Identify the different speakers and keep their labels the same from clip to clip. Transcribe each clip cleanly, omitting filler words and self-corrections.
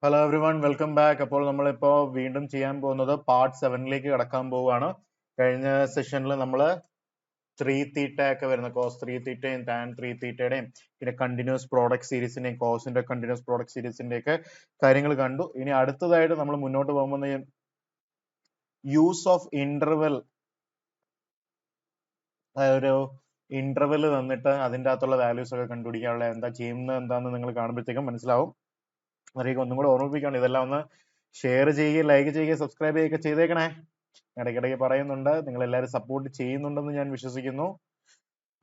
Speaker 1: Hello every one welcome back. അപ്പോൾ നമ്മളിപ്പോൾ വീണ്ടും ചെയ്യാൻ പോകുന്നത് പാർട്ട് 7ലേക്ക് കടക്കാൻ പോവുകയാണ്. കഴിഞ്ഞ സെഷനിൽ നമ്മൾ 3θ ഒക്കെ വരുന്ന കോസ് 3θയും ടാൻ 3θയുടെയും പിന്നെ കണ്ടിന്യൂസ് പ്രോഡക്റ്റ് സീരീസിന്റെയും കോസിന്റെ കണ്ടിന്യൂസ് പ്രോഡക്റ്റ് സീരീസിന്റെ ഒക്കെ കാര്യങ്ങൾ കണ്ടു. ഇനി അടുത്തതായിട്ട് നമ്മൾ മുന്നോട്ട് പോകുമ്പോൾ യൂസ് ഓഫ് ഇന്റർവെൽ, ഒരു ഇന്റർവെൽ തന്നിട്ട് അതിൻ്റെ അകത്തുള്ള വാല്യൂസ് ഒക്കെ കണ്ടുപിടിക്കാനുള്ള എന്താ ചെയ്യുന്നത് എന്താണെന്ന് നിങ്ങൾ കാണുമ്പോഴത്തേക്കും മനസ്സിലാവും. അതിലേക്ക് ഒന്നും കൂടെ ഓർമ്മിപ്പിക്കണം, ഇതെല്ലാം ഒന്ന് ഷെയർ ചെയ്യുക, ലൈക്ക് ചെയ്യുക, സബ്സ്ക്രൈബ് ചെയ്യുക ചെയ്തേക്കണേ. ഇടയ്ക്കിടയ്ക്ക് പറയുന്നുണ്ട്, നിങ്ങൾ എല്ലാവരും സപ്പോർട്ട് ചെയ്യുന്നുണ്ടെന്ന് ഞാൻ വിശ്വസിക്കുന്നു.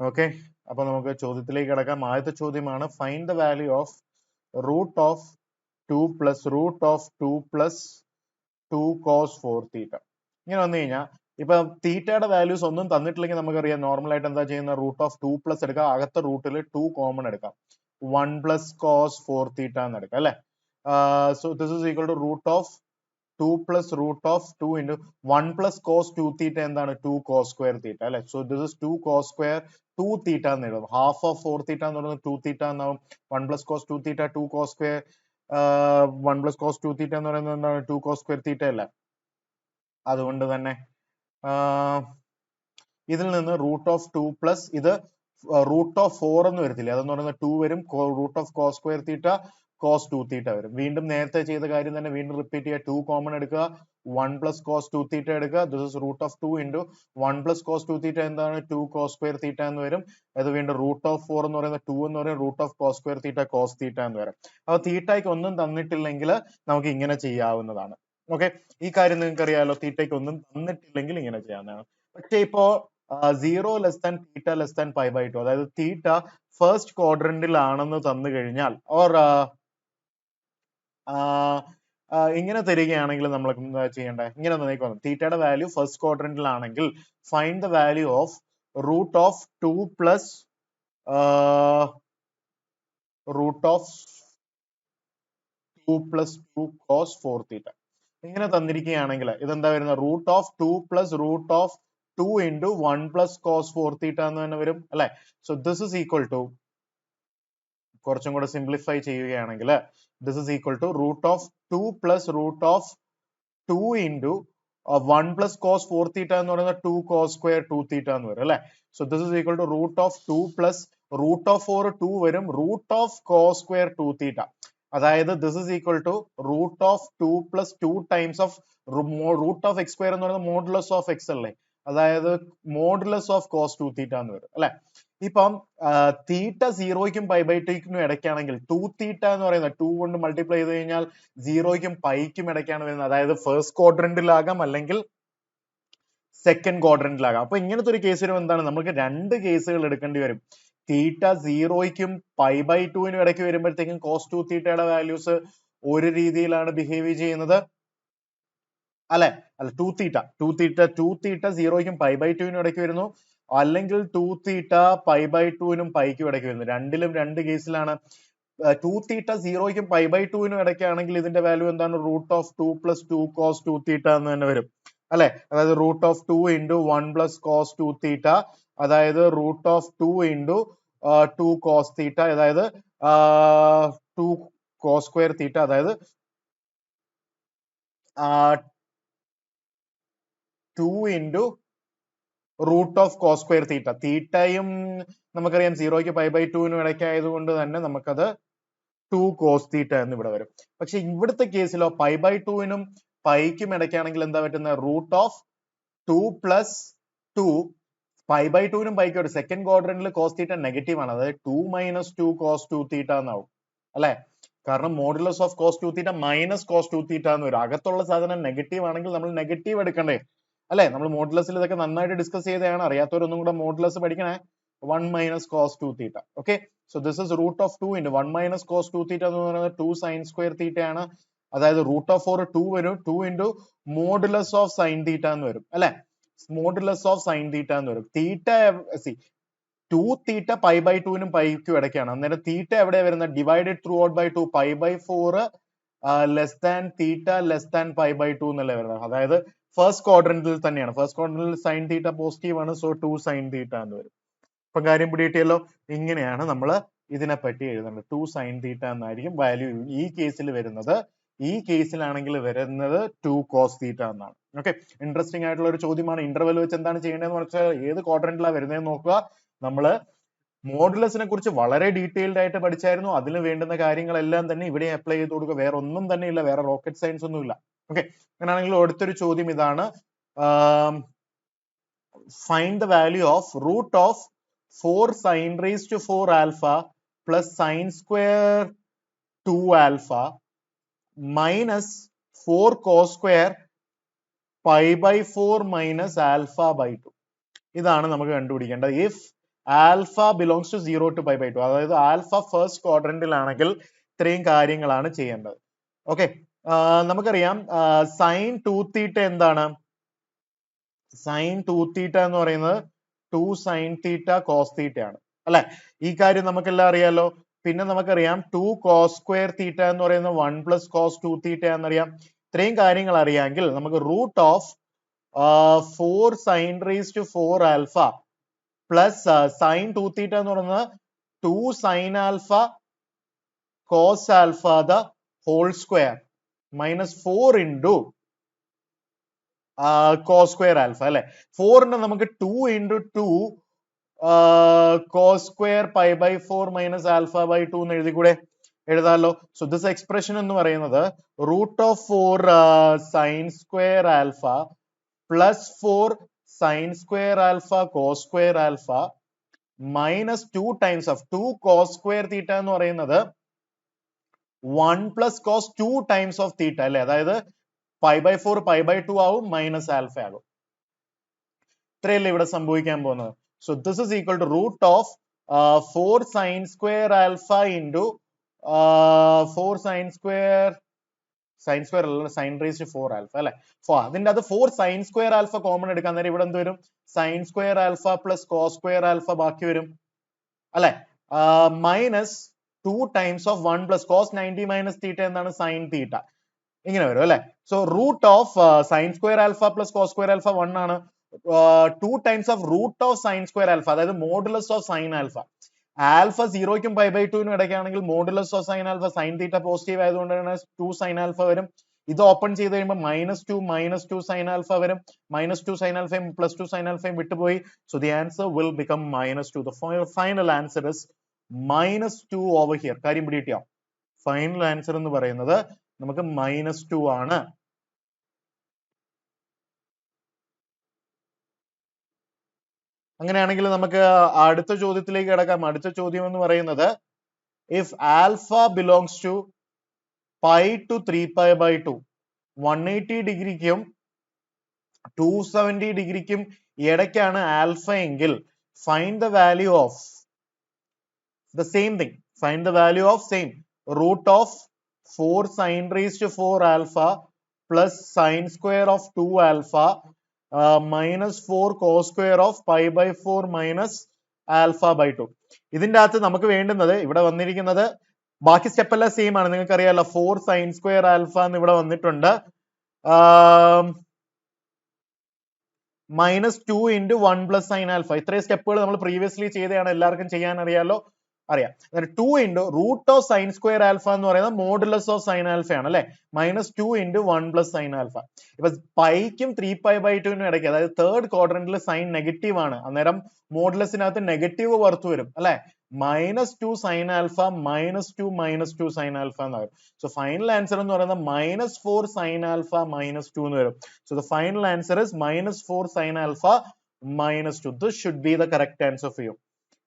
Speaker 1: ഓക്കെ, അപ്പൊ നമുക്ക് ചോദ്യത്തിലേക്ക് കിടക്കാം. ആദ്യത്തെ ചോദ്യമാണ് find the value of root of 2 plus root of 2 plus 2 cos 4θ. ഇങ്ങനെ വന്നു കഴിഞ്ഞാൽ ഇപ്പൊ തീറ്റയുടെ വാല്യൂസ് ഒന്നും തന്നിട്ടില്ലെങ്കിൽ നമുക്കറിയാം നോർമൽ ആയിട്ട് എന്താ ചെയ്യുന്ന, റൂട്ട് ഓഫ് 2 പ്ലസ് എടുക്കാം, അകത്തെ റൂട്ടിൽ 2 കോമൺ എടുക്കാം, 1 പ്ലസ് കോസ് 4θ എന്ന് എടുക്കാം അല്ലെ. So this is equal to root of 2 plus root of 2 into 1 plus cos 2θ എന്താണ് 2 cos square θ അല്ലെ. So this is 2 cos square 2θ എന്ന് എഴുതും. ഹാഫ് ഓഫ് 4θ എന്ന് പറയുന്നത് 2θ എന്നാവും. 1 plus cos 2θ 2 cos square 1 plus cos 2θ എന്ന് പറയുന്നത് എന്താണ് 2 cos square θ അല്ലേ. അതുകൊണ്ട് തന്നെ ഇതിൽ നിന്ന് റൂട്ട് ഓഫ് 2 പ്ലസ് ഇത് റൂട്ട് ഓഫ് 4 എന്ന് വരത്തില്ല, അതെന്ന് പറയുന്നത് 2 വരും. Root of cos square theta cos 2θ വരും. വീണ്ടും നേരത്തെ ചെയ്ത കാര്യം തന്നെ വീണ്ടും റിപ്പീറ്റ് ചെയ്യുക. 2 കോമൺ എടുക്കുക, 1 പ്ലസ് കോസ് 2θ എടുക്കുക. This is root of 2 into 1 plus cos 2θ എന്താണ് 2 കോസ് സ്ക്വയർ തീറ്റ എന്ന് വരും. അത് വീണ്ടും റൂട്ട് ഓഫ് 4 എന്ന് പറയുന്നത് 2 എന്ന് പറയും, root of cos square theta cos theta എന്ന് വരും. അപ്പൊ തീറ്റയ്ക്ക് ഒന്നും തന്നിട്ടില്ലെങ്കിൽ നമുക്ക് ഇങ്ങനെ ചെയ്യാവുന്നതാണ്. ഓക്കെ, ഈ കാര്യം നിങ്ങൾക്ക് അറിയാലോ, തീറ്റയ്ക്ക് ഒന്നും തന്നിട്ടില്ലെങ്കിൽ ഇങ്ങനെ ചെയ്യാവുന്നതാണ്. പക്ഷെ ഇപ്പോ 0 less than theta less than pi by 2, അതായത് തീറ്റ ഫസ്റ്റ് ക്വാഡ്രന്റിൽ ആണെന്ന് തന്നു കഴിഞ്ഞാൽ ഓർ ഇങ്ങനെ തരികയാണെങ്കിൽ നമ്മൾ എന്താ ചെയ്യേണ്ടത്, ഇങ്ങനെ നോക്കണം. തീറ്റയുടെ വാല്യൂ ഫസ്റ്റ് ക്വാഡ്രന്റിൽ ആണെങ്കിൽ find the value of root of 2 plus root of 2 plus 2 cos 4θ. ഇങ്ങനെ തന്നിരിക്കുകയാണെങ്കിൽ ഇതെന്താ വരുന്നത്, root of 2 plus root of 2 into 1 plus cos 4θ എന്ന് തന്നെ വരും അല്ലെ. So this is equal to, കുറച്ചും കൂടെ സിംപ്ലിഫൈ ചെയ്യുകയാണെങ്കിൽ this is equal to root of 2 plus root of 2 into 1 plus cos 4θ എന്ന് പറയുന്നത് 2 കോസ് സ്ക്വയർ 2θ എന്ന് വരും അല്ലെ. So this is equal to root of 2 plus root of 4 2 വരും, റൂട്ട് ഓഫ് കോസ് സ്ക്വയർ 2θ. അതായത് this is equal to root of 2 plus 2 times of root of x square എന്ന് പറയുന്നത് modulus of x അല്ലേ, അതായത് modulus of cos 2θ എന്ന് വരും അല്ലെ. ഇപ്പം തീറ്റ 0ക്കും പൈ ബൈ 2ക്കും ഇടയ്ക്കാണെങ്കിൽ 2θ എന്ന് പറയുന്നത് 2 കൊണ്ട് മൾട്ടിപ്ലൈ ചെയ്ത് കഴിഞ്ഞാൽ 0ക്കും പൈക്കും ഇടയ്ക്കാണ് വരുന്നത്. അതായത് ഫസ്റ്റ് ക്വാഡ്രന്റിലാകാം അല്ലെങ്കിൽ സെക്കൻഡ് ക്വാഡ്രന്റിലാകാം. അപ്പൊ ഇങ്ങനത്തെ ഒരു കേസ് വരുമ്പോൾ എന്താണ്, നമുക്ക് രണ്ട് കേസുകൾ എടുക്കേണ്ടി വരും. തീറ്റ 0ക്കും പൈ ബൈ 2നും ഇടയ്ക്ക് വരുമ്പോഴത്തേക്കും കോസ് 2θയുടെ വാല്യൂസ് ഒരു രീതിയിലാണ് ബിഹേവ് ചെയ്യുന്നത് അല്ലെ. അല്ല 2θ 0ക്കും പൈ ബൈ 2നും ഇടയ്ക്ക് വരുന്നു, അല്ലെങ്കിൽ 2θ പൈ ബൈ 2നും പൈക്കും ഇടയ്ക്ക് വരുന്നു. രണ്ടിലും രണ്ട് കേസിലാണ്. 2θ 0ക്കും പൈ ബൈ 2നും ഇടയ്ക്കാണെങ്കിൽ ഇതിന്റെ വാല്യൂ എന്താണ്, റൂട്ട് ഓഫ് 2 പ്ലസ് 2 കോസ് 2θ എന്ന് തന്നെ വരും അല്ലെ. അതായത് root of 2 into 1 plus cos 2θ, അതായത് root of 2 into 2 cos theta, അതായത് 2 കോസ് സ്ക്വയർ തീറ്റ, അതായത് 2 into root of cos square theta. തീറ്റയും നമുക്കറിയാം 0ക്ക് പൈ ബൈ 2നും ഇടയ്ക്ക് ആയതുകൊണ്ട് തന്നെ നമുക്കത് 2 കോസ് തീറ്റ എന്ന് ഇവിടെ വരും. പക്ഷെ ഇവിടുത്തെ കേസിലോ പൈ ബൈ 2നും പൈക്കും ഇടയ്ക്കാണെങ്കിൽ എന്താ പറ്റുന്നത്, root of 2 plus 2, pi by 2നും പൈക്കും ഒരു സെക്കൻഡ് ക്വാഡ്രന്റിൽ കോസ് തീറ്റ നെഗറ്റീവ് ആണ്, അതായത് 2 മൈനസ് 2 കോസ് 2θ എന്നാവും അല്ലെ. കാരണം modulus of cos 2θ minus cos 2θ എന്ന് വരും. അകത്തുള്ള സാധനം നെഗറ്റീവ് ആണെങ്കിൽ നമ്മൾ നെഗറ്റീവ് എടുക്കണ്ടേ അല്ലെ. നമ്മൾ മോഡുലസിൽ ഇതൊക്കെ നന്നായിട്ട് ഡിസ്കസ് ചെയ്തതാണ്, അറിയാത്തവരൊന്നും കൂടെ മോഡുലസ് പഠിക്കണേ. 1 minus cos 2θ. Okay, so this is root of 2 into 1 minus cos 2θ എന്ന് പറയുന്നത് 2 സൈൻ സ്ക്വയർ തീറ്റ ആണ്. അതായത് റൂട്ട് ഓഫ് 4 2 വരും, 2 into modulus of sign theta എന്ന് വരും അല്ലെ. മോഡുലസ് ഓഫ് സൈൻ തീറ്റ എന്ന് വരും. തീറ്റ 2θ പൈ ബൈ 2നും പൈക്കും ഇടയ്ക്കാണ്. അന്നേരം തീറ്റ എവിടെ വരുന്നത്, divided throughout by 2, pi by 4 less than theta less than pi by 2 എന്നല്ലേ വരുന്നത്. അതായത് ഫസ്റ്റ് ക്വാഡ്രന്റിൽ തന്നെയാണ്. ഫസ്റ്റ് ക്വാഡ്രന്റിൽ സൈൻ തീറ്റ പോസിറ്റീവ് ആണ്, സോ 2 സൈൻ തീറ്റ എന്ന് വരും. ഇപ്പൊ കാര്യം പിടികിട്ടിയല്ലോ. ഇങ്ങനെയാണ് നമ്മൾ ഇതിനെപ്പറ്റി എഴുതേണ്ടത്. 2 സൈൻ തീറ്റ എന്നായിരിക്കും വാല്യൂ ഈ കേസിൽ വരുന്നത്. ഈ കേസിലാണെങ്കിൽ വരുന്നത് 2 cos തീറ്റ എന്നാണ്. ഓക്കെ, ഇൻട്രസ്റ്റിംഗ് ആയിട്ടുള്ള ഒരു ചോദ്യമാണ്. ഇന്റർവെൽ വെച്ച് എന്താണ് ചെയ്യേണ്ടതെന്ന് വെച്ചാൽ ഏത് ക്വാഡ്രന്റിലാണ് വരുന്നതെന്ന് നോക്കുക. നമ്മള് മോഡുലസിനെ കുറിച്ച് വളരെ ഡീറ്റെയിൽഡ് ആയിട്ട് പഠിച്ചായിരുന്നു. അതിന് വേണ്ടുന്ന കാര്യങ്ങളെല്ലാം തന്നെ ഇവിടെ അപ്ലൈ ചെയ്ത് കൊടുക്കുക. വേറെ ഒന്നും തന്നെ ഇല്ല, വേറെ റോക്കറ്റ് സയൻസ് ഒന്നും ഇല്ല. ഓക്കെ, അങ്ങനെയാണെങ്കിൽ അടുത്തൊരു ചോദ്യം ഇതാണ്. Find the value of root of 4 sin raised to 4 alpha plus sin square 2 alpha minus 4 cos square pi by 4 minus alpha by 2. ഇതാണ് നമുക്ക് കണ്ടുപിടിക്കേണ്ടത്. If alpha belongs to 0 to pi by 2, അതായത് ആൽഫ ഫസ്റ്റ് ക്വാഡ്രന്റിലാണെങ്കിൽ ഇത്രയും കാര്യങ്ങളാണ് ചെയ്യേണ്ടത്. Okay, നമുക്കറിയാം sign 2 തീറ്റ എന്താണ്? Sign 2 theta എന്ന് പറയുന്നത് 2 sin തീറ്റ കോസ് തീറ്റ ആണ് അല്ലെ? ഈ കാര്യം നമുക്കെല്ലാം അറിയാലോ. പിന്നെ നമുക്കറിയാം 2 cos സ്ക്വയർ തീറ്റ എന്ന് പറയുന്നത് 1 plus cos 2 തീറ്റ എന്നറിയാം. ഇത്രയും കാര്യങ്ങൾ അറിയാമെങ്കിൽ നമുക്ക് root of 4 sin raised to 4 alpha plus sin 2 theta എന്ന് പറയുന്നത് 2 sin alpha cos alpha the whole square minus 4 into cos square alpha അല്ലെ? 4 നമുക്ക് 2 into 2 cos square pi by 4 minus alpha by 2 എന്ന് എഴുതിക്കൂടെ? എഴുതാലോ. സോ ദിസ് എക്സ്പ്രഷൻ എന്ന് പറയുന്നത് root of 4 sin square alpha plus 4 sin square alpha cos square alpha minus 2 times of 2 cos square theta എന്ന് പറയുന്നത് 1 plus cos 2 times of theta അല്ലെ? അതായത് pi by 4 pi by 2 ആവും, minus alpha ആകും. ഇത്രയല്ലേ ഇവിടെ സംഭവിക്കാൻ പോകുന്നത്. So this is equal to root of 4 sin square alpha into 4 sin square അല്ല, sin raised to 4 alpha അല്ലെ? അതിന്റെ അത് 4 sin square alpha കോമൺ എടുക്കാൻ നേരം ഇവിടെ എന്ത് വരും? sin square alpha plus cos square alpha ബാക്കി വരും അല്ലെ? Minus 2 times of 1 plus cos 90 minus theta എന്താണ്? sin theta. ഇങ്ങനെ വരും അല്ലെ? So root of sin square alpha plus cos square alpha 1 ആണ്. 2 times of root of sin square alpha, അതായത് modulus ഓഫ് sin alpha. ആൽഫ 0ക്കും pi by 2 നും ഇടയ്ക്കാണെങ്കിൽ മോഡുലസ് ഓഫ് sin alpha sin theta positive ആയതുകൊണ്ടാണ് 2 sin alpha വരും. ഇത് ഓപ്പൺ ചെയ്ത് കഴിയുമ്പോൾ -2 sin alpha വരും. -2 sin alpha +2 sin alpha വിട്ടുപോയി. So the answer will become -2. The final answer is -2 over here. കാര്യം പിടികിട്ടിയോ? ഫൈനൽ ആൻസർ എന്ന് പറയുന്നത് നമുക്ക് -2 ആണ്. അങ്ങനെയാണെങ്കിൽ നമുക്ക് അടുത്ത ചോദ്യത്തിലേക്ക് കിടക്കാം. അടുത്ത ചോദ്യം എന്ന് പറയുന്നത് if alpha belongs to pi to 3pi by 2, 180 ഡിഗ്രിക്കും 270 ഡിഗ്രിക്കും ഇടയ്ക്കാണ് ആൽഫ എങ്കിൽ find the value of the same thing. Find the value of same root of 4 sin raised to 4 alpha plus sin square of 2 alpha minus 4 cos square of pi by 4 minus alpha by 2. ഇതിന്റെ അകത്ത് നമുക്ക് വേണ്ടുന്നത് ഇവിടെ വന്നിരിക്കുന്നത് ബാക്കി step എല്ലാം same ആണ്. നിങ്ങൾക്ക് അറിയാലോ 4 sin square alpha എന്ന് ഇവിടെ വന്നിട്ടുണ്ട്. -2 into 1 plus sin alpha. ഇത്രയും സ്റ്റെപ്പുകൾ നമ്മൾ പ്രീവിയസ്ലി ചെയ്തതാണ്, എല്ലാവർക്കും ചെയ്യാൻ അറിയാം. 2 into root of sin square alpha എന്ന് പറയുന്നത് മോഡുലസ് ഓഫ് sin alpha ആണ് അല്ലെ? -2 into 1 plus sin alpha. ഇപ്പൊ പൈക്കും 3pi by 2 നും ഇടയ്ക്ക്, അതായത് തേർഡ് ക്വാഡ്രന്റിൽ സൈൻ നെഗറ്റീവ് ആണ്, അന്നേരം മോഡുലസിനകത്ത് നെഗറ്റീവ് പുറത്തു വരും അല്ലെ? -2 sin alpha -2 sin alpha എന്ന് വരും. സോ ഫൈനൽ ആൻസർ എന്ന് പറയുന്നത് -4 sin alpha -2 എന്ന് വരും. So the final answer is -4 sin alpha -2. This should be the correct answer for you.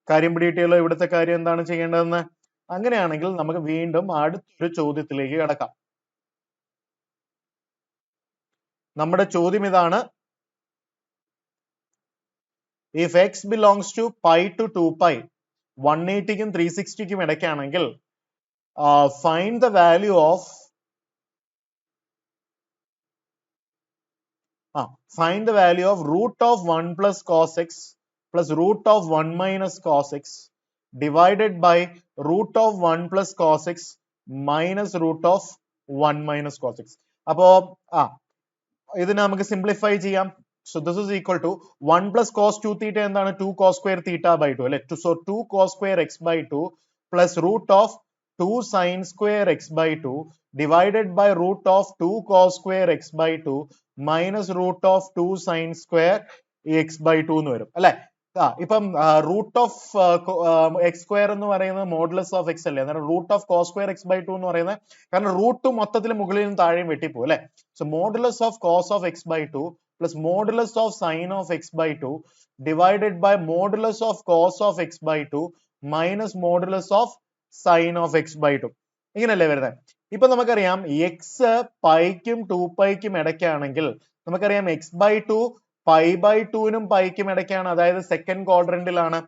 Speaker 1: കാര്യം പിടികിട്ടിയല്ലോ ഇവിടുത്തെ കാര്യം എന്താണ് ചെയ്യേണ്ടതെന്ന്. അങ്ങനെയാണെങ്കിൽ നമുക്ക് വീണ്ടും അടുത്തൊരു ചോദ്യത്തിലേക്ക് കിടക്കാം. നമ്മുടെ ചോദ്യം ഇതാണ്. If x belongs to pi to 2pi, 180ക്കും 360ക്കും ഇടയ്ക്കാണെങ്കിൽ find the value of root of 1 plus cos x plus root of 1 minus cos x divided by root of 1 plus cos x minus root of 1 minus cos x. അപ്പോ ഇതിനെ നമുക്ക് simplify ചെയ്യാം. So this is equal to 1 plus cos 2 theta എന്താണ്? 2 cos square theta by 2 അല്ലെ? So 2 cos square x by 2 plus root of 2 sin square x by 2 divided by root of 2 cos square x by 2 minus root of 2 sin square x by 2 എന്ന് വരും അല്ലെ. ഇപ്പം root of x square എന്ന് പറയുന്നത് modulus of x അല്ലേ, അന്നേരം root of cos square x by 2 എന്ന് പറയുന്നത്, കാരണം റൂട്ട് മൊത്തത്തിൽ മുകളിൽ നിന്ന് താഴെയും വെട്ടിപ്പോകും അല്ലെ. So modulus of cos of x by 2 plus modulus of sine of x by 2 divided by modulus of cos of x by 2 minus modulus of sine of x by 2. ഇങ്ങനെയല്ലേ വരുന്നത്. ഇപ്പൊ നമുക്കറിയാം എക്സ് പൈക്കും 2π-ക്കും ഇടയ്ക്കാണെങ്കിൽ നമുക്കറിയാം എക്സ് ബൈ 2 പൈ ബൈ 2-നും പൈക്കും ഇടയ്ക്കാണ്, അതായത് സെക്കൻഡ് ക്വാഡ്രന്റിലാണ്.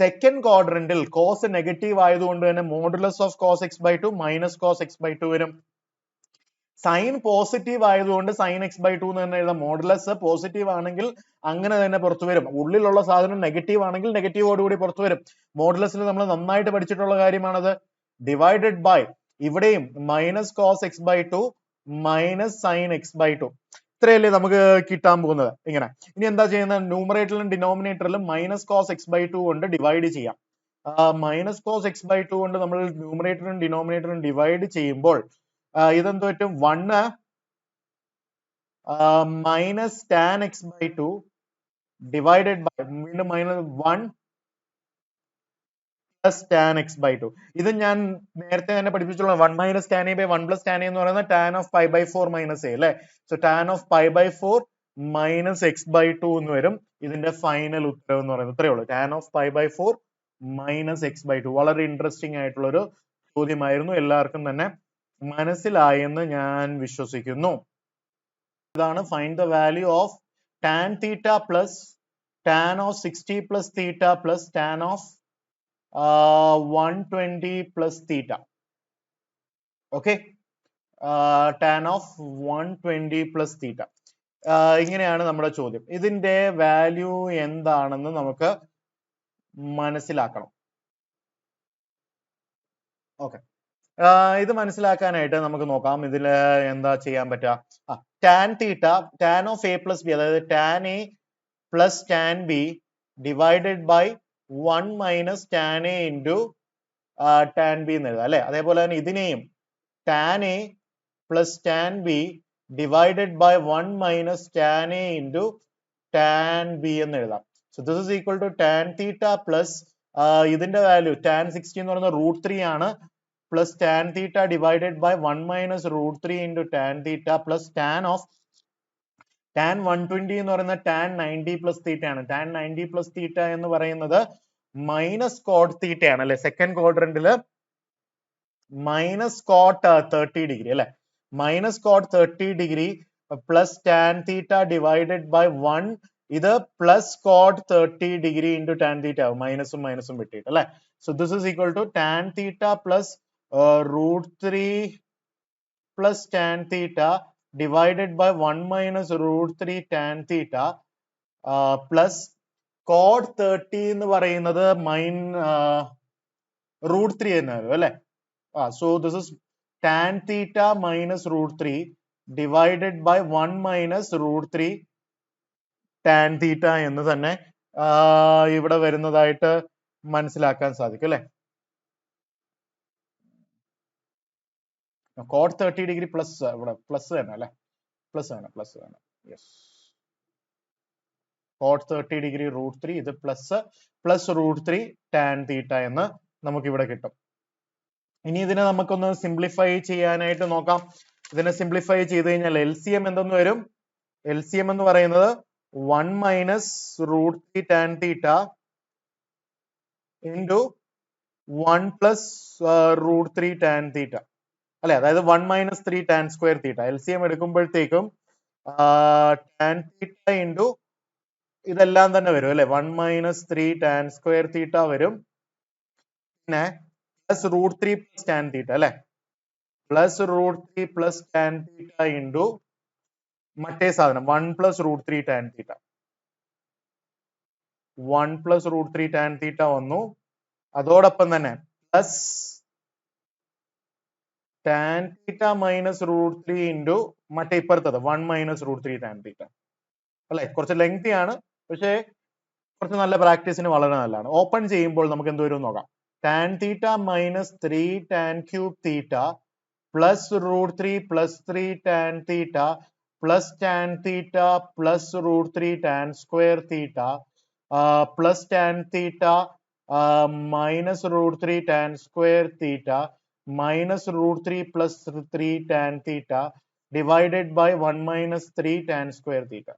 Speaker 1: സെക്കൻഡ് ക്വാഡ്രന്റിൽ കോസ് നെഗറ്റീവ് ആയതുകൊണ്ട് തന്നെ modulus of cos x by 2 minus cos x by 2 വരും. സൈൻ പോസിറ്റീവ് ആയതുകൊണ്ട് സൈൻ എക്സ് ബൈ 2 എന്ന് തന്നെ എഴുതാം. മോഡുലസ് പോസിറ്റീവ് ആണെങ്കിൽ അങ്ങനെ തന്നെ പുറത്തു വരും. ഉള്ളിലുള്ള സാധനം നെഗറ്റീവ് ആണെങ്കിൽ നെഗറ്റീവോടുകൂടി പുറത്തു വരും. മോഡുലസിൽ നമ്മൾ നന്നായിട്ട് പഠിച്ചിട്ടുള്ള കാര്യമാണത്. ഡിവൈഡഡ് ബൈ ഇവിടെയും minus cos x by 2 minus sine x by 2. ഇത്രയല്ലേ നമുക്ക് കിട്ടാൻ പോകുന്നത്. ഇങ്ങനെ ഇനി എന്താ ചെയ്യുന്നത്, ന്യൂമറേറ്ററിലും ഡിനോമിനേറ്ററിലും മൈനസ് കോസ് എക്സ് ബൈ 2 കൊണ്ട് ഡിവൈഡ് ചെയ്യാം. മൈനസ് കോസ് എക്സ് ബൈ 2 കൊണ്ട് നമ്മൾ ന്യൂമറേറ്ററും ഡിനോമിനേറ്ററും ഡിവൈഡ് ചെയ്യുമ്പോൾ ഇതെന്ത് പറ്റും, 1 minus tan x by 2 divided by വീണ്ടും minus 1 plus tan x by 2. ഇത് ഞാൻ നേരത്തെ തന്നെ പഠിപ്പിച്ചുള്ള 1 minus tan A by 1 plus tan A എന്ന് പറയുന്നത് tan of pi by 4 minus A അല്ലെ. So tan of pi by 4 minus x by 2 എന്ന് വരും. ഇതിന്റെ ഫൈനൽ ഉത്തരം എന്ന് പറയുന്നത് ഇത്രയേ ഉള്ളൂ, tan of pi by 4 minus x by 2. വളരെ ഇൻട്രസ്റ്റിംഗ് ആയിട്ടുള്ള ഒരു ചോദ്യമായിരുന്നു. എല്ലാവർക്കും തന്നെ മനസ്സിലായെന്ന് ഞാൻ വിശ്വസിക്കുന്നു. ഇതാണ് find the value of tan theta plus tan of 60 plus theta plus tan of 120 plus theta. Okay, tan of 120 plus theta. ഇങ്ങനെയാണ് നമ്മുടെ ചോദ്യം. ഇതിന്റെ വാല്യൂ എന്താണെന്ന് നമുക്ക് മനസ്സിലാക്കണം. ഓക്കെ, ഇത് മനസ്സിലാക്കാനായിട്ട് നമുക്ക് നോക്കാം ഇതിൽ എന്താ ചെയ്യാൻ പറ്റുക. Tan theta tan of A plus B, അതായത് tan A plus tan B divided by 1 minus tan A into tan B എന്ന് എഴുതാം അല്ലെ. അതേപോലെ തന്നെ ഇതിനെയും tan A plus tan B divided by 1 minus tan A into tan B എന്ന് എഴുതാം. So this is equal to tan theta plus ഇതിന്റെ value tan 60 എന്ന് പറയുന്നത് √3 ആണ്, plus tan theta divided by 1 minus √3 into tan theta plus tan of tan 120 എന്ന് പറയുന്നത് tan 90 plus theta ആണ്. Tan 90 plus theta എന്ന് പറയുന്നത് മൈനസ് കോട്ട് തീറ്റ ആണ് അല്ലെ. സെക്കൻഡ് ക്വാഡ്രന്റില് മൈനസ് കോട്ട് 30 ഡിഗ്രി അല്ലെ. Minus cot 30 degree plus tan theta divided by 1, ഇത് plus cot 30 degree into tan theta ആവും, മൈനസും മൈനസും വെട്ടിയിട്ട് അല്ലെ. So this is equal to tan theta plus √3 plus tan theta divided by 1 minus √3 tan theta plus cot 30 എന്ന് പറയുന്നത് √3 എന്നായിരുന്നു അല്ലെ. So this is tan theta minus √3 divided by 1 minus √3 tan theta എന്ന് തന്നെ ഇവിടെ വരുന്നതായിട്ട് മനസ്സിലാക്കാൻ സാധിക്കും അല്ലെ. cot 30 ഡിഗ്രി പ്ലസ് ഇവിടെ പ്ലസ് തന്നെ അല്ലെ, പ്ലസ് വേണം യെസ്. cot 30 ഡിഗ്രി √3, ഇത് പ്ലസ് √3 tan തീറ്റ എന്ന് നമുക്ക് ഇവിടെ കിട്ടും. ഇനി ഇതിനെ നമുക്കൊന്ന് സിംപ്ലിഫൈ ചെയ്യാനായിട്ട് നോക്കാം. ഇതിനെ സിംപ്ലിഫൈ ചെയ്ത് കഴിഞ്ഞാൽ LCM എന്തെന്ന് വരും, LCM എന്ന് പറയുന്നത് 1 minus √3 tan theta into 1 plus √3 tan theta അല്ലെ, അതായത് 1 minus 3 tan square theta. LCM എടുക്കുമ്പോഴത്തേക്കും ടാൻ തീറ്റ ഇൻറ്റു ഇതെല്ലാം തന്നെ വരും അല്ലെ, 1 മൈനസ് 3 ടാൻ സ്ക്വയർ തീറ്റ വരും, പിന്നെ പ്ലസ് √3 പ്ലസ് ടാൻ തീറ്റ അല്ലെ, plus √3 plus tan theta into മറ്റേ സാധനം 1 plus √3 tan theta. 1 plus √3 tan theta വന്നു. അതോടൊപ്പം തന്നെ പ്ലസ് ടാൻ തീറ്റ മൈനസ് √3 ഇൻറ്റു മറ്റേ ഇപ്പുറത്തത് 1 മൈനസ് √3 ടാൻ തീറ്റ അല്ലെ. കുറച്ച് ലെങ്തി ആണ്, പക്ഷേ കുറച്ച് നല്ല പ്രാക്ടീസിന് വളരെ നല്ലതാണ്. ഓപ്പൺ ചെയ്യുമ്പോൾ നമുക്ക് എന്ത് വരും നോക്കാം. tan theta minus 3 tan cube theta plus root 3 plus 3 tan theta plus tan theta plus root 3 tan square theta plus tan theta minus root 3 tan square theta minus root 3 plus 3 tan theta divided by 1 minus 3 tan square theta.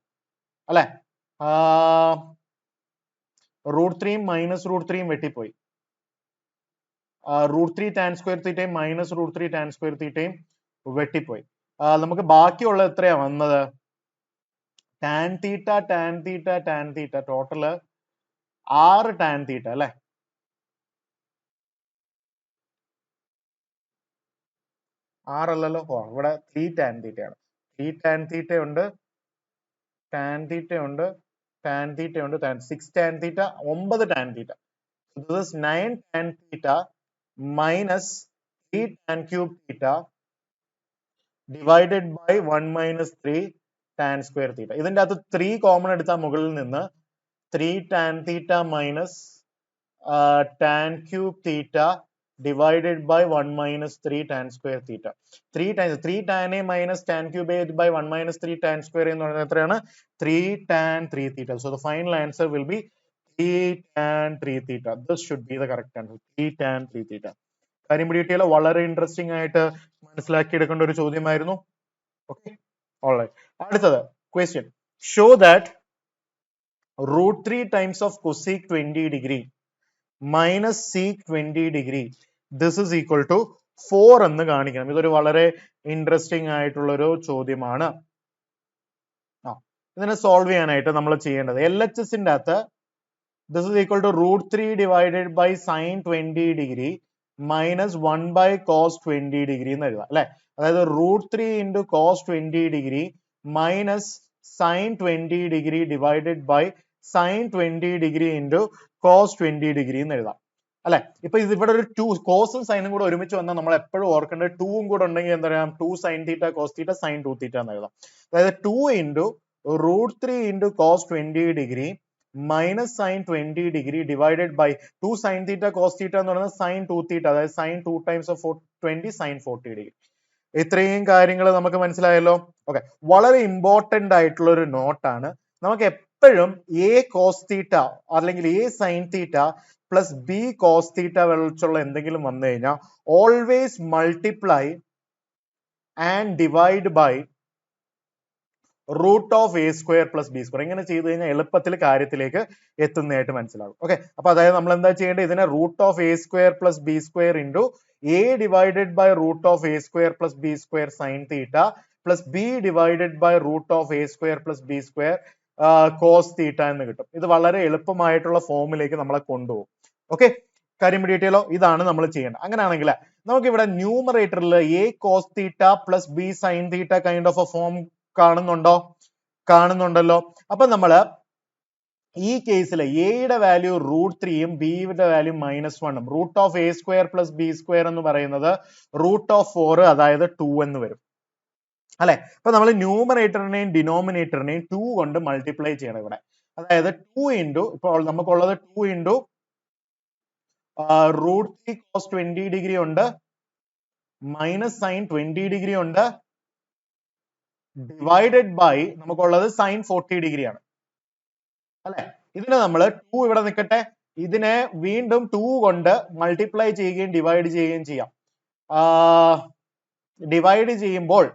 Speaker 1: അല്ലെ root 3 minus root 3 വെട്ടിപ്പോയി. Root 3 tan square തീറ്റയും minus root 3 tan square തീറ്റയും വെട്ടിപ്പോയി. നമുക്ക് ബാക്കിയുള്ള എത്രയാ വന്നത്? Tan theta tan theta tan theta total 6 tan theta അല്ലെ? 6 അല്ലല്ലോ, ഇവിടെ 3 ടാൻ തീറ്റയാണ്. 3 ടാൻ തീറ്റ ഉണ്ട്, ടാൻ തീറ്റ ഉണ്ട്, ടാൻ തീറ്റ ഉണ്ട്, 6 tan theta, 9 tan theta. This is 9 tan theta minus 3 tan cube theta divided by 1 minus 3 tan square theta. ഇതിന്റെ അകത്ത് 3 common എടുത്താൽ മുകളിൽ നിന്ന് 3 tan theta minus tan cube theta divided by 1 minus 3 tan square theta. 3 tan a minus tan cube a by 1 minus 3 tan square എന്ന് പറയുന്നത് എത്രയാണ്? 3 tan 3 theta. So the final answer will be 3 tan 3 theta. This should be the correct answer. 3 tan 3 theta. കാര്യം പിടികിട്ടിയാൽ വളരെ interesting ആയിട്ട് മനസ്സിലാക്കി എടുക്കേണ്ട ഒരു ചോദ്യമായിരുന്നു. Okay, alright. അടുത്തത് question. Show that root 3 times of cosec 20 degree minus sec 20 degree this is equal to 4 എന്ന് കാണിക്കണം. ഇതൊരു വളരെ ഇൻട്രസ്റ്റിംഗ് ആയിട്ടുള്ള ഒരു ചോദ്യമാണ്. ഇതിനെ സോൾവ് ചെയ്യാനായിട്ട് നമ്മൾ ചെയ്യേണ്ടത് LHSന്റെ അകത്ത് this is equal to root 3 divided by sin 20 degree minus 1 by cos 20 degree എന്ന് എഴുതാം അല്ലെ? അതായത് root 3 into cos 20 degree minus sin 20 degree divided by sin 20 degree into cos 20 degree എന്ന് എഴുതാം അല്ലെ? ഇപ്പൊ ഇവിടെ ഒരു 2 കോസും സൈനും കൂടെ ഒരുമിച്ച് വന്നാൽ നമ്മൾ എപ്പോഴും ഓർക്കേണ്ടത് 2 കൂടെ ഉണ്ടെങ്കിൽ എന്താ പറയാ, 2 sin theta cos theta sin 2 theta എന്ന് എഴുതാം. അതായത് 2 into root 3 into cos 20 degree minus sin 20 degree divided by 2 sin theta cos theta എന്ന് പറയുന്നത് sin 2 theta, അതായത് sin 2 times of 20 sin 40 degree. ഇത്രയും കാര്യങ്ങൾ നമുക്ക് മനസ്സിലായല്ലോ. ഓക്കെ, വളരെ ഇമ്പോർട്ടന്റ് ആയിട്ടുള്ള ഒരു നോട്ടാണ്. നമുക്ക് എപ്പോഴും a cos theta അല്ലെങ്കിൽ a sin theta plus b cos theta വെച്ചുള്ള എന്തെങ്കിലും വന്നു കഴിഞ്ഞാൽ always multiply and divide by root of A square plus B square. ഇങ്ങനെ ചെയ്ത് കഴിഞ്ഞാൽ എളുപ്പത്തിൽ കാര്യത്തിലേക്ക് എത്തുന്നതായിട്ട് മനസ്സിലാകും. ഓക്കെ, അപ്പൊ അതായത് നമ്മൾ എന്താ ചെയ്യേണ്ടത്? ഇതിനെ root of A square plus B square into A divided by root of A square plus B square sine theta plus B divided by root of A square plus B square cos theta എന്ന് കിട്ടും. ഇത് വളരെ എളുപ്പമായിട്ടുള്ള ഫോമിലേക്ക് നമ്മളെ കൊണ്ടുപോകും. Okay, കാര്യം പിടികിട്ടിയല്ലോ. ഇതാണ് നമ്മൾ ചെയ്യേണ്ടത്. അങ്ങനെയാണെങ്കിൽ നമുക്ക് ഇവിടെ ന്യൂമറേറ്ററിൽ A cos theta plus B sine theta kind of a form കാണുന്നുണ്ടല്ലോ. അപ്പൊ നമ്മള് ഈ കേസിൽ എയുടെ വാല്യൂ റൂട്ട് 3യും ബിയുടെ വാല്യൂ -1ഉം root of A square plus B square എന്ന് പറയുന്നത് റൂട്ട് ഓഫ് 4 അതായത് 2 എന്ന് വരും അല്ലെ? അപ്പൊ നമ്മൾ ന്യൂമറേറ്ററിനെയും ഡിനോമിനേറ്ററിനെയും 2 കൊണ്ട് മൾട്ടിപ്ലൈ ചെയ്യണം ഇവിടെ. അതായത് 2 ഇൻറ്റു ഇപ്പോൾ നമുക്കുള്ളത് 2 ഇൻറ്റു റൂട്ട് 3 കോസ് 20 ഡിഗ്രി ഉണ്ട്, മൈനസ് സൈൻ 20 ഡിഗ്രി ഉണ്ട്, ഡിവൈഡഡ് ബൈ നമുക്കുള്ളത് സൈൻ 40 ഡിഗ്രി ആണ് അല്ലെ? ഇതിനെ നമ്മൾ 2 ഇവിടെ നിൽക്കട്ടെ, ഇതിനെ വീണ്ടും 2 കൊണ്ട് മൾട്ടിപ്ലൈ ചെയ്യുകയും ഡിവൈഡ് ചെയ്യുകയും ചെയ്യാം. ഡിവൈഡ് ചെയ്യുമ്പോൾ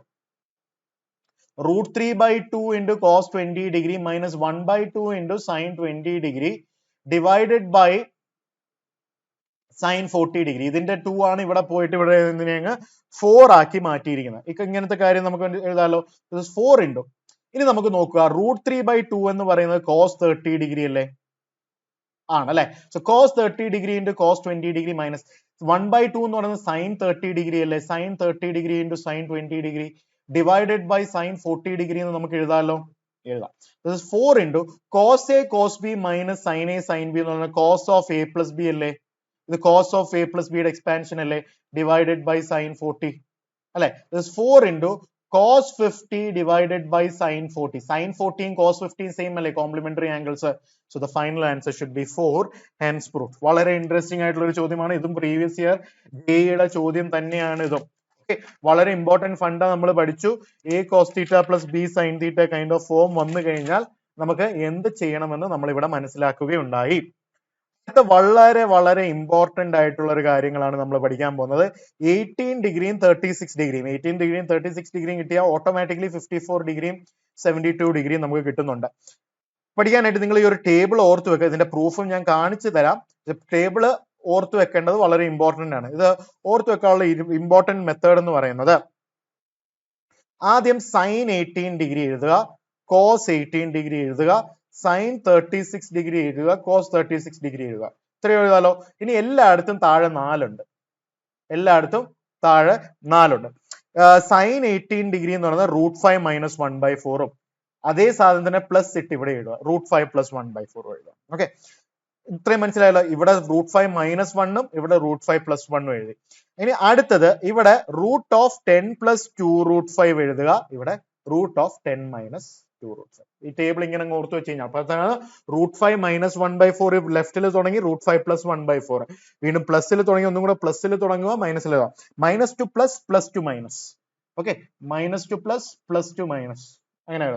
Speaker 1: root 3 by 2 into cos 20 degree minus 1 by 2 into sin 20 degree divided by sin 40 degree. ഇതിന്റെ 2 ആണ് ഇവിടെ പോയിട്ട് ഇവിടെ 4 ആക്കി മാറ്റിയിരിക്കുന്നത്. ഇങ്ങനത്തെ കാര്യം നമുക്ക് എഴുതാലോ. 4 into ഇനി നമുക്ക് നോക്കുക root 3 by 2 എന്ന് പറയുന്നത് cos 30 degree അല്ലേ? ആണല്ലേ? So cos 30 degree into cos 20 degree minus 1 by 2 എന്ന് പറയുന്നത് sin 30 degree അല്ലേ? sin 30 degree into sin 20 degree divided by sin 40 degree എന്ന് നമുക്ക് എഴുതാമല്ലോ. എഴുതാം. This is 4 into cos a cos b minus sin a sin b എന്ന് പറയുന്നത് cos of a plus b അല്ലേ? ഇത് cos of a plus b യുടെ expansion അല്ലേ? divided by sin 40 അല്ലെ? This is 4 into cos 50 divided by sin 40. Sin 40 and cos 50 same അല്ലേ complementary angles. So the final answer should be 4. Hence proof. വളരെ interesting ആയിട്ടുള്ള ഒരു ചോദ്യമാണ് ഇതും. Previous year ജെയുടെ ചോദ്യം തന്നെയാണ് ഇതും. ഓക്കെ, വളരെ ഇമ്പോർട്ടന്റ് ഫണ്ട നമ്മൾ പഠിച്ചു. A cos theta plus B sine theta kind of form വന്നു കഴിഞ്ഞാൽ നമുക്ക് എന്ത് ചെയ്യണമെന്ന് നമ്മൾ ഇവിടെ മനസ്സിലാക്കുകയുണ്ടായി. അടുത്ത വളരെ വളരെ ഇമ്പോർട്ടന്റ് ആയിട്ടുള്ള ഒരു കാര്യങ്ങളാണ് നമ്മൾ പഠിക്കാൻ പോകുന്നത്. 18 ഡിഗ്രിയും 36 ഡിഗ്രിയും 18 ഡിഗ്രിയും 36 ഡിഗ്രിയും കിട്ടിയാൽ ഓട്ടോമാറ്റിക്കലി 54 ഡിഗ്രിയും 72 ഡിഗ്രിയും നമുക്ക് കിട്ടുന്നുണ്ട്. പഠിക്കാനായിട്ട് നിങ്ങൾ ഈ ഒരു ടേബിൾ ഓർത്ത് വെക്കുക. ഇതിന്റെ പ്രൂഫും ഞാൻ കാണിച്ചു തരാം. ടേബിൾ ഓർത്ത് വെക്കേണ്ടത് വളരെ ഇമ്പോർട്ടന്റ് ആണ്. ഇത് ഓർത്ത് വെക്കാനുള്ള ഇമ്പോർട്ടന്റ് മെത്തേഡ് എന്ന് പറയുന്നത്, ആദ്യം സൈൻ 18 ഡിഗ്രി എഴുതുക, കോസ് 18 ഡിഗ്രി എഴുതുക, സൈൻ 36 ഡിഗ്രി എഴുതുക, കോസ് 36 ഡിഗ്രി എഴുതുക. ഇത്രയും എഴുതാലോ. ഇനി എല്ലായിടത്തും താഴെ 4 ഉണ്ട്. എല്ലായിടത്തും താഴെ 4 ഉണ്ട്. സൈൻ 18 ഡിഗ്രി എന്ന് പറയുന്നത് √5 മൈനസ് 1/4ഉം അതേ സാധനം തന്നെ പ്ലസ് ഇട്ട് ഇവിടെ എഴുതുക, √5 പ്ലസ് 1/4 എഴുതുക. ഓക്കെ, ഇത്രയും മനസ്സിലായല്ലോ. ഇവിടെ √5 മൈനസ് 1ഉം ഇവിടെ √5 പ്ലസ് 1ഉം എഴുതി. ഇനി അടുത്തത് ഇവിടെ √10 പ്ലസ് 2√5 എഴുതുക, ഇവിടെ √10 മൈനസ് 2√5. ഈ ടേബിൾ ഇങ്ങനെ ഓർത്ത് വെച്ച് കഴിഞ്ഞാൽ അപ്പൊ √5 മൈനസ് 1/4 ലെഫ്റ്റിൽ തുടങ്ങി, √5 പ്ലസ് 1/4 വീണ്ടും പ്ലസ്സിൽ തുടങ്ങി, ഒന്നും കൂടെ പ്ലസ്സിൽ തുടങ്ങുക, മൈനസിൽ -2 plus +2 minus. Okay, -2 plus +2 minus, അങ്ങനെ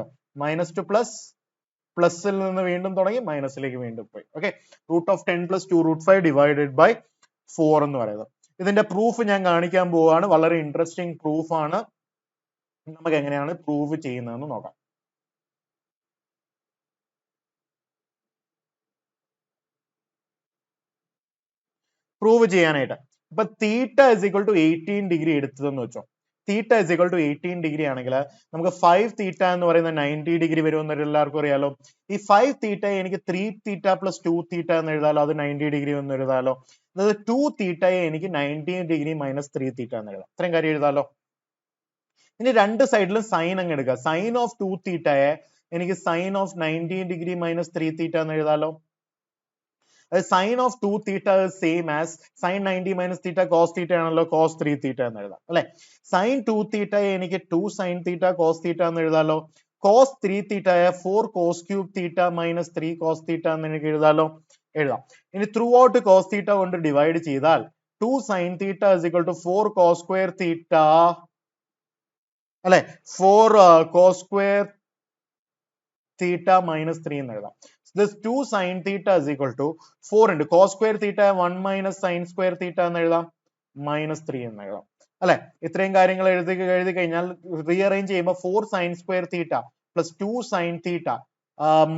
Speaker 1: -2 പ്ലസ് പ്ലസ്സിൽ നിന്ന് വീണ്ടും തുടങ്ങി മൈനസിലേക്ക് വീണ്ടും പോയി. ഓക്കെ, √10 പ്ലസ് 2√5 ഡിവൈഡഡ് ബൈ 4 എന്ന് പറയുന്നത്. ഇതിന്റെ പ്രൂഫ് ഞാൻ കാണിക്കാൻ പോവുകയാണ്. വളരെ ഇൻട്രസ്റ്റിംഗ് പ്രൂഫ് ആണ്. നമുക്ക് എങ്ങനെയാണ് പ്രൂവ് ചെയ്യുന്നതെന്ന് നോക്കാം. പ്രൂവ് ചെയ്യാനായിട്ട് ഇപ്പൊ theta is equal to 18 degree എടുത്തതെന്ന് വെച്ചോ. Theta is equal to 18 degree ആണെങ്കിൽ നമുക്ക് 5 തീറ്റ എന്ന് പറയുന്ന 90 ഡിഗ്രി വരുമെന്ന് എല്ലാവർക്കും അറിയാലോ. ഈ 5 തീറ്റ എനിക്ക് 3 തീറ്റ പ്ലസ് 2 തീറ്റ എന്ന് എഴുതാലോ, അത് 90 ഡിഗ്രി എന്ന് എഴുതാലോ. അതായത് 2 തീറ്റയെ എനിക്ക് 90 ഡിഗ്രി മൈനസ് 3 തീറ്റ എന്ന് എഴുതാം. ഇത്രയും കാര്യം എഴുതാലോ. ഇനി രണ്ട് സൈഡിലും സൈൻ അങ്ങ് എടുക്കുക. സൈൻ ഓഫ് 2 തീറ്റയെ എനിക്ക് sine of 90 degree minus 3 theta എന്ന് എഴുതാലോ. Sine of 2 theta same as sine 90 minus theta cos theta ആണല്ലോ, കോസ് 3 തീറ്റ എന്ന് എഴുതാം അല്ലെ. സൈൻ 2 തീറ്റയെ എനിക്ക് 2 സൈൻ തീറ്റ കോസ് തീറ്റ എന്ന് എഴുതാലോ. കോസ് 3 തീറ്റയെ 4 cos cube theta minus 3 cos theta എന്ന് എനിക്ക് എഴുതാലോ. എഴുതാം. ഇനി ത്രൂ ഔട്ട് കോസ് തീറ്റ കൊണ്ട് ഡിവൈഡ് ചെയ്താൽ 2 sine theta is equal to 4 cos square theta അല്ലെ, 4 കോസ് സ്ക്വയർ തീറ്റ മൈനസ് 3 എന്ന് എഴുതാം. This 2 sin theta is equal to 4 into cos square theta 1 minus sin square theta എന്ന് എഴുതാം, -3 എന്ന് എഴുതാം അല്ലെ. ഇത്രയും കാര്യങ്ങൾ എഴുതി കഴിഞ്ഞാൽ റീഅറേഞ്ച് ചെയ്യുമ്പോൾ 4 sin square theta plus 2 sin theta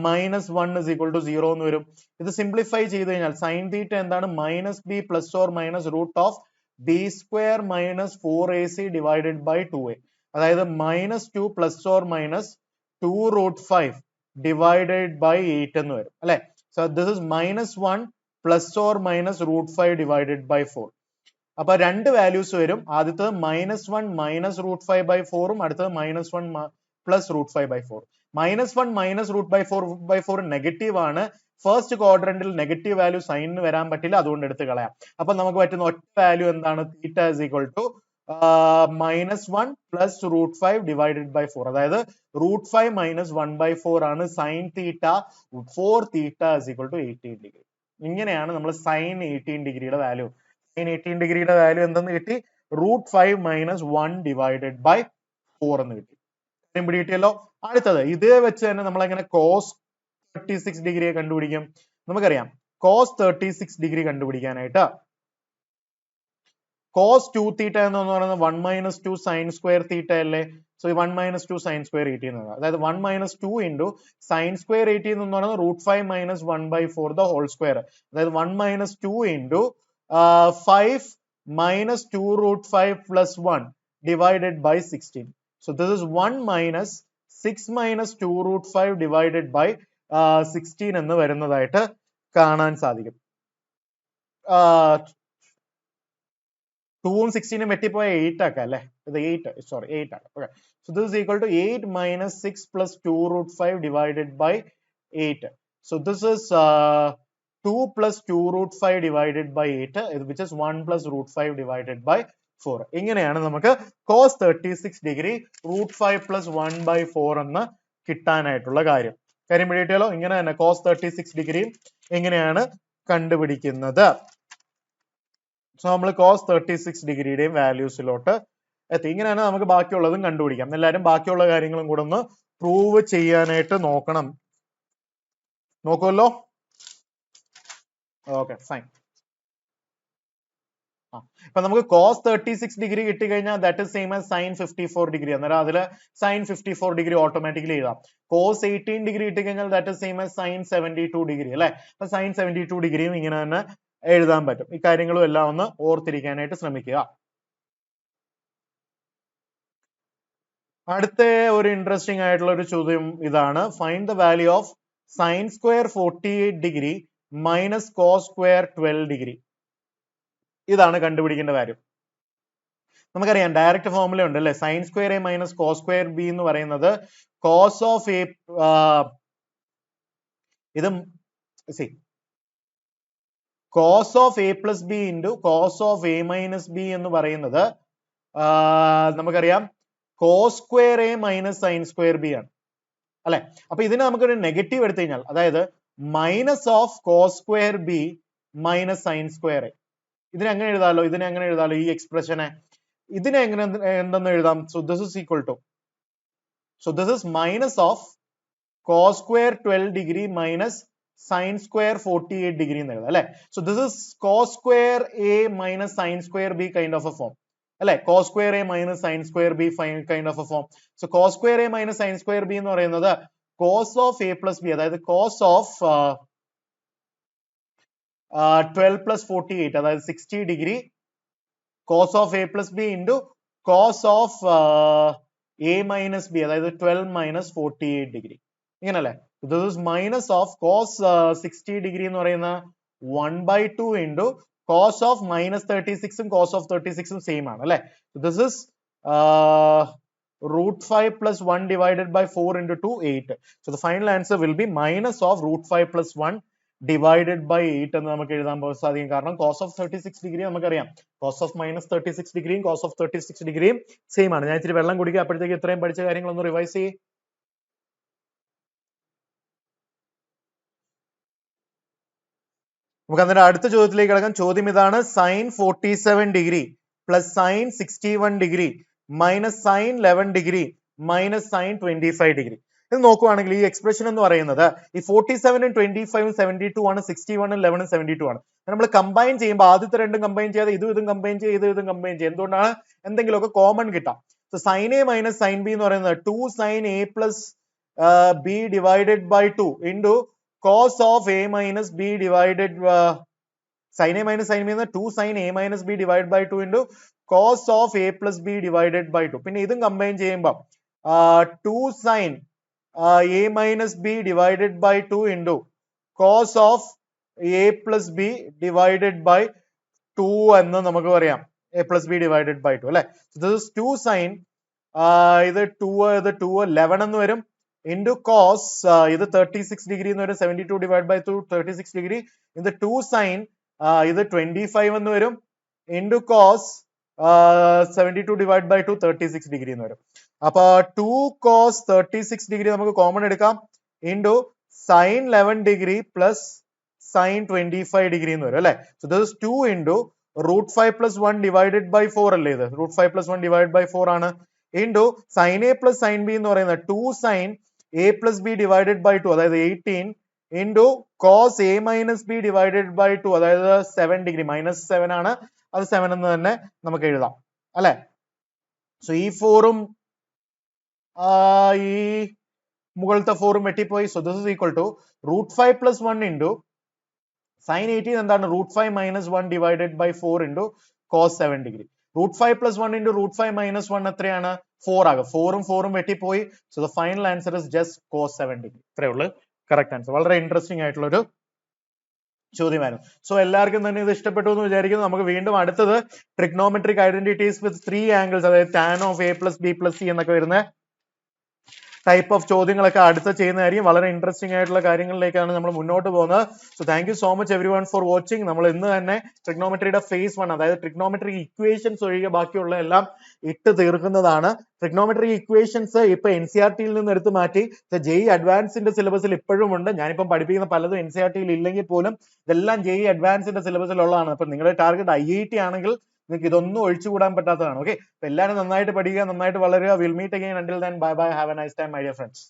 Speaker 1: -1 is equal to 0 എന്ന് വരും. ഇത് സിംപ്ലിഫൈ ചെയ്ത് കഴിഞ്ഞാൽ sin theta എന്താണ്, -b plus or minus root of b square minus 4ac divided by 2a. അതായത് -2 plus or minus 2√5 divided by 8 എന്ന് വരും അല്ലെ. So this is -1 plus or minus √5 divided by 4. അപ്പൊ രണ്ട് വാല്യൂസ് വരും. ആദ്യത്തത് -1 minus √5 by 4ഉം അടുത്തത് -1 plus √5 by 4. -1 minus √5 by 4 negative ആണ്. ഫസ്റ്റ് ക്വാഡ്രന്റിൽ നെഗറ്റീവ് വാല്യൂ സൈനിന് വരാൻ പറ്റില്ല, അതുകൊണ്ട് എടുത്ത് കളയാം. അപ്പൊ നമുക്ക് പറ്റുന്ന ഒറ്റ വാല്യൂ എന്താണ്, തീറ്റ is equal to -1 plus √5 divided by 4. അതായത് √5 minus 1/4 ആണ് sine theta. 4 theta is equal to 18 degree. ഇങ്ങനെയാണ് നമ്മൾ സൈൻ 18 ഡിഗ്രിയുടെ വാല്യൂ. സൈൻ 18 ഡിഗ്രിയുടെ വാല്യൂ എന്തെന്ന് കിട്ടി, √5 minus 1 divided by 4 എന്ന് കിട്ടി. പിടികിട്ടിയല്ലോ. അടുത്തത് ഇതേ വെച്ച് തന്നെ നമ്മൾ എങ്ങനെ കോസ് 36 ഡിഗ്രിയെ കണ്ടുപിടിക്കും. നമുക്കറിയാം കോസ് 36 ഡിഗ്രി കണ്ടുപിടിക്കാനായിട്ട് കോസ് 2 തീറ്റ എന്ന് പറയുന്നത് 1 minus 2 സൈൻ സ്ക്വയർ തീറ്റ അല്ലേ. സോ 1 minus 2 സൈൻ സ്ക്വയർ 18 എന്ന് പറയുന്നത്, അതായത് 1 minus 2 into സൈൻ സ്ക്വയർ 18 എന്ന് പറയുന്നത് √5 minus 1/4 the whole square. അതായത് 1 minus 2 into 5 minus 2√5 plus 1 divided by 16. So this is 1 minus 6 minus 2√5 divided by 16 എന്ന് വരുന്നതായിട്ട് കാണാൻ സാധിക്കും. 2ഉം 16ഉം വെട്ടിപ്പോയ 8 ആക്കാം അല്ലെ. ഇത് 8 ആക്കാം. Okay. So this is equal to 8 minus 6 plus 2√5 divided by 8. So this is 2 plus 2√5 divided by 8, which is 1 plus √5 divided by 4. ഇങ്ങനെയാണ് നമുക്ക് cos 36 ഡിഗ്രി √5 + 1/4 എന്ന് കിട്ടാനായിട്ടുള്ള കാര്യം പിടികിട്ടിയാലോ? ഇങ്ങനെ തന്നെ cos 36 ഡിഗ്രിയും എങ്ങനെയാണ് കണ്ടുപിടിക്കുന്നത്. സോ നമ്മൾ cos 36 ഡിഗ്രിയുടെയും വാല്യൂസിലോട്ട് എത്തി. ഇങ്ങനെയാണ് നമുക്ക് ബാക്കിയുള്ളതും കണ്ടുപിടിക്കാം. എല്ലാവരും ബാക്കിയുള്ള കാര്യങ്ങളും കൂടെ ഒന്ന് പ്രൂവ് ചെയ്യാനായിട്ട് നോക്കണം. നോക്കുമല്ലോ? Okay, fine. ഇപ്പൊ നമുക്ക് cos 36 ഡിഗ്രി കിട്ടിക്കഴിഞ്ഞാൽ that is same as sin 54 degree. അന്നേരം അതിൽ sin 54 ഡിഗ്രി ഓട്ടോമാറ്റിക്കലി എഴുതാം. cos 18 ഡിഗ്രി കിട്ടിക്കഴിഞ്ഞാൽ that is same as sin 72 degree അല്ലെ. അപ്പൊ sin 72 ഡിഗ്രിയും ഇങ്ങനെ തന്നെ എഴുതാൻ പറ്റും. ഈ കാര്യങ്ങളും എല്ലാം ഒന്ന് ഓർത്തിരിക്കാനായിട്ട് ശ്രമിക്കുക. അടുത്ത ഒരു ഇൻട്രസ്റ്റിംഗ് ആയിട്ടുള്ള ഒരു ചോദ്യം ഇതാണ്. Find the value of sin square 48 degree minus cos square 12 degree. ഇതാണ് കണ്ടുപിടിക്കേണ്ട കാര്യം. നമുക്കറിയാം ഡയറക്റ്റ് ഫോർമുല ഉണ്ട് അല്ലെ. sin square A minus cos square B എന്ന് പറയുന്നത് cos ഓഫ് എ ഇത് cos of A plus B into cos of A minus B എന്ന് പറയുന്നത് നമുക്കറിയാം cos square A minus sin square B ആണ് അല്ലെ. അപ്പൊ ഇതിന് നമുക്കൊരു നെഗറ്റീവ് എടുത്തു കഴിഞ്ഞാൽ അതായത് minus of cos square B minus sin square A. ഇതിനെ എങ്ങനെ എഴുതാലോ? ഈ എക്സ്പ്രഷനെ ഇതിനെ എങ്ങനെ എന്തെന്ന് എഴുതാം? So this is equal to this is minus of cos square 12 degree minus sin square 48 degree എന്ന് എഴുതാം അല്ലെ. So this is cos square A minus sin square B kind of a form അല്ലെ. cos square A minus sin square B kind of a form. So cos square A minus sin square B എന്ന് പറയുന്നത് cos of A plus B അതായത് cos of 12 plus 48 അതായത് 60 degree cos of A plus B into cos of A minus B അതായത് 12 minus 48 degree ഇങ്ങനല്ലേ. This is minus of cos 60 degree എന്ന് പറയുന്ന 1/2 into cos of minus 36ഉം cos of 36ഉം same ആണ് അല്ലെ. ദിസ് ഇസ് √5 plus 1 divided by 4 into 2 8. So the final answer will be minus of √5 plus 1 divided by 8 എന്ന് നമുക്ക് എഴുതാൻ സാധിക്കും. കാരണം cos of 36 ഡിഗ്രി നമുക്കറിയാം cos of minus 36 ഡിഗ്രിയും cos of 36 ഡിഗ്രിയും സെയിം ആണ്. ഞാൻ ഇച്ചിരി വെള്ളം കുടിക്കുക. അപ്പോഴത്തേക്ക് ഇത്രയും പഠിച്ച കാര്യങ്ങളൊന്ന് റിവൈസ് ചെയ്യും. നമുക്ക് അതിന്റെ അടുത്ത ചോദ്യത്തിലേക്ക് കിടക്കാം. ചോദ്യം ഇതാണ്. sin 47 degree plus sin 61 degree minus sin 11 degree minus sin 25 degree. ഇത് നോക്കുവാണെങ്കിൽ ഈ എക്സ്പ്രഷൻ എന്ന് പറയുന്നത് ഈ 47ഉം 25ഉം 72 ആണ്, 61ഉം 11ഉം 72 ആണ്. നമ്മൾ കമ്പൈൻ ചെയ്യുമ്പോൾ ആദ്യത്തെ രണ്ടും കമ്പൈൻ ചെയ്യാതെ ഇതും കമ്പൈൻ ചെയ്ത് ഇതും കമ്പൈൻ ചെയ്യും. എന്തുകൊണ്ടാണ്? എന്തെങ്കിലുമൊക്കെ കോമൺ കിട്ടാം. So sin a minus sin b എന്ന് പറയുന്നത് 2 sin a plus b divided by 2 into cos of a minus b divided sin a minus sin b എന്ന 2 sin a minus b divided by 2 into cos of a plus b divided by 2. പിന്നെ ഇതും combine ചെയ്യുമ്പോൾ 2 sin a minus b divided by 2 into cos of a plus b divided by 2 എന്ന് നമുക്ക് പറയാം. a plus b divided by 2 അല്ലെ. this is 2 sin ഇത് 2 11 എന്ന് വരും into cos ഇത് 36 ഡിഗ്രി എന്ന് വരും. 72 divided by 2 36 ഡിഗ്രി. ഇത് 2 sin ഇത് 25 എന്ന് വരും into cos 72 divided by 2 36 degree എന്ന് വരും. അപ്പൊ 2 cos 36 ഡിഗ്രി നമുക്ക് കോമൺ എടുക്കാം into sin 11 degree plus sin 25 degree എന്ന് വരും അല്ലെ. So this is 2 into √5 plus 1 divided by 4 അല്ലേ. ഇത് √5 plus 1 divided by 4 ആണ് into sin a plus sin b എന്ന് പറയുന്നത് 2 sin a plus b divided by 2 അതായത് 18 into cos a minus b divided by 2 അതായത് 7 ഡിഗ്രി മൈനസ് 7 ആണ്. അത് 7 എന്ന് തന്നെ നമുക്ക് എഴുതാം അല്ലെ. സോ ഈ 4ഉം ഈ മുകളിലത്തെ 4ഉം വെട്ടിപ്പോയി. So this is equal to √5 plus 1 into sin 18 എന്താണ് √5 minus 1 divided by 4 into cos 7 degree. √5 plus 1 into √5 minus 1 എത്രയാണ്? 4 ആകും. 4ഉം വെട്ടിപ്പോയി. So the final answer is just cos 7 degree. ഇത്രയേ ഉള്ളൂ കറക്റ്റ് ആൻസർ. വളരെ ഇൻട്രസ്റ്റിംഗ് ആയിട്ടുള്ള ഒരു ചോദ്യമായിരുന്നു. സോ എല്ലാവർക്കും തന്നെ ഇത് ഇഷ്ടപ്പെട്ടു എന്ന് വിചാരിക്കുന്നു. നമുക്ക് വീണ്ടും അടുത്തത് ട്രിഗ്നോമെട്രിക് ഐഡന്റിറ്റീസ് വിത്ത് 3 ആംഗിൾസ് അതായത് tan of a plus B plus C എന്നൊക്കെ വരുന്ന ടൈപ്പ് ഓഫ് ചോദ്യങ്ങളൊക്കെ അടുത്ത ചെയ്യുന്നതായിരിക്കും. വളരെ ഇൻട്രസ്റ്റിംഗ് ആയിട്ടുള്ള കാര്യങ്ങളിലേക്കാണ് നമ്മൾ മുന്നോട്ട് പോകുന്നത്. So thank you so much every one for watching. നമ്മൾ ഇന്ന് തന്നെ ട്രിഗ്നോമെട്രിയുടെ ഫേസ് 1, അതായത് ട്രിഗ്നോമെട്രി ഇക്വേഷൻസ് ഒഴികെ ബാക്കിയുള്ള എല്ലാം ഇട്ട് തീർക്കുന്നതാണ്. ട്രിഗ്നോമെട്രി ഇക്വേഷൻസ് ഇപ്പൊ NCERT-യിൽ നിന്ന് എടുത്ത് മാറ്റി JEE അഡ്വാൻസിന്റെ സിലബസിൽ ഇപ്പോഴും ഉണ്ട്. ഞാനിപ്പം പഠിപ്പിക്കുന്ന പലതും NCERT-യിൽ ഇല്ലെങ്കിൽ പോലും ഇതെല്ലാം JEE അഡ്വാൻസിന്റെ സിലബസിലുള്ളതാണ്. അപ്പൊ നിങ്ങളുടെ ടാർഗറ്റ് IIT ആണെങ്കിൽ നിങ്ങൾക്ക് ഇതൊന്നും ഒഴിച്ചുകൂടാൻ പറ്റാത്തതാണ്. ഓക്കെ, എല്ലാവരും നന്നായിട്ട് പഠിക്കുക, നന്നായിട്ട് വളരുക. Will meet again. Until then bye bye, have a nice time my dear friends.